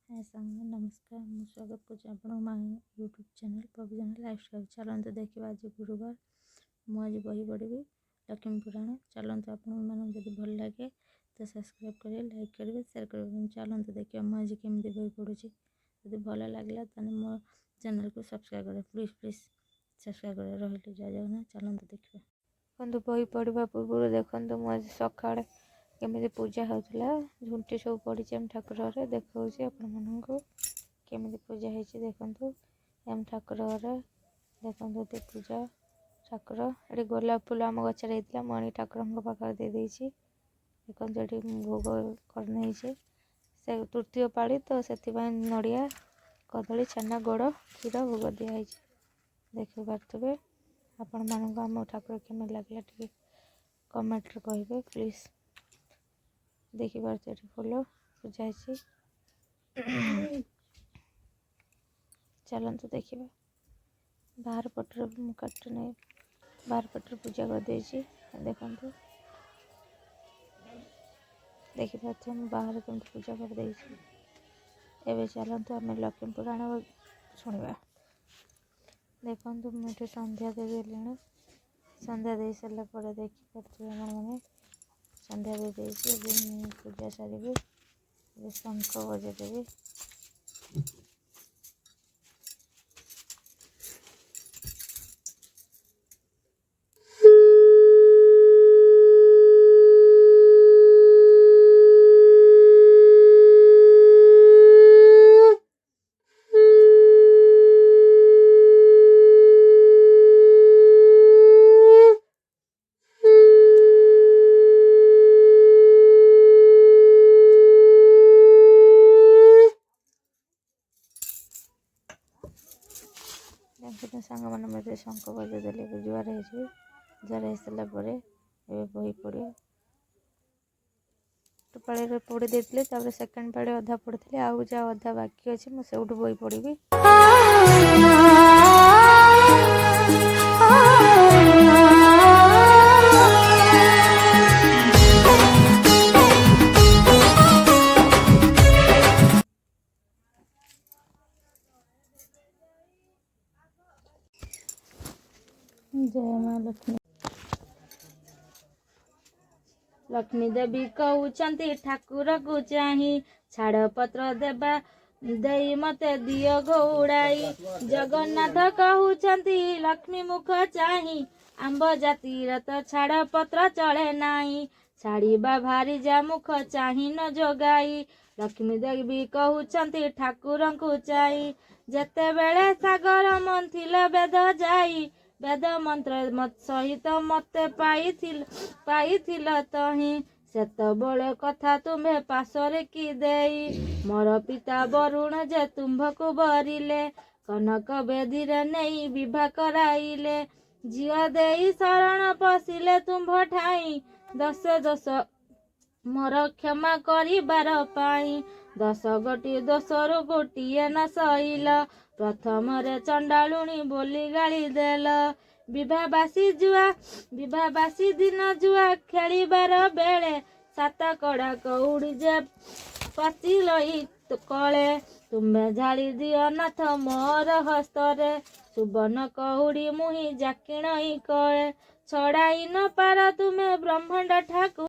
हाय सांग नमस्कार मु स्वागत कर यूट्यूब चैनल प्रोविजन लाइफस्टाइल। चलते देखा आज गुरुवार मुझे बही पढ़ी लक्ष्मी पुराण। चलते आप भल लगे तो सब्सक्राइब करेंगे, लाइक करेंगे, शेयर करेंगे। चलते देखिए मुझे केमी बही पढ़ुची। जब भल लगे तो मो चैनल को सब्सक्राइब करें, प्लीज प्लीज सब्सक्राइब कर रही जय जगन्नाथ। चलते देखिए देखो बही पढ़ा पूर्व देखो मुझे सका केमी पूजा होता झुंटी सब पड़ी ठाकुर घरे देखा आपको केमी पूजा होती। देखो एम ठाकुर घरे देखो पूजा ठाकुर ये गोलाप फूल आम गचर होता मणि ठाकुर पाखे दे देती। देखो ये भोग करनी से तृतीय पाड़ी तो से नड़िया कदली छेना गोड़ क्षीर भोग दिखाई देखी पारे। आपण मानक आम ठाकुर केमी लगे टे कमेंट कहे प्लीज। देखी पारे फूल पूजा है। चलते देखा बाहर पटर काट नहीं बाहर पटर पूजा कर देखो देखी पारे बाहर कम पूजा कर दे। चलते आम लक्ष्मी पुराण शुणा। देखो मुझे संध्या देवी संध्या दे सारापर देखिपे मैंने संध्या दे पूजा सारी शंख बजेदेवी। सांग मैंने मत शंख बजेदेली जुआर जुआर हो सारापर बही पढ़ पाड़ी पढ़ी देते सेकेंड पाड़ी अधा पढ़ी आउ जहाँ अधा बाकी अच्छे मुझे बही पढ़ी। जय माँ लक्ष्मी। लक्ष्मी देवी कहते ठाकुर को चाही छाड़ पत्र देवा दे मते दियो घोड़ाई। जगन्नाथ कहते लक्ष्मी मुख चाही आंब जातिर तो छाड़ पत्र चले नाई छाड़ीबा भारी जा मुख चाही न जोगाई। लक्ष्मी देवी कहते ठाकुर को चाही जेते बेले सागर मंथिल वेद जाई वेद मंत्र मत सहित मते पाइथिल तही सेतबेले कथा तुम्हें पाशरे की देई मोर पिता वरुण जे तुम्भको बरिले कनक बेदीरे नहीं विवाह कराइले झियो देई शरण पशिले तुम्भ ठाई दश दश मोर क्षमा करिबार पाई दश गोटी दोषरु गोटिए न सहिल प्रथम रे चंडालुणी बोली गाली देल विवाहबासी दिन जुआ खेलिबार बेले सात कड़ा कौड़ी जे पाचिलई कले तुम्हें झाड़ी दियो नाथ मोर हस्तरे सुबर्ण कौड़ी मुही जाकिणई कले छड़ाई न पार तुम्हें ब्रह्मांड ठाकुर।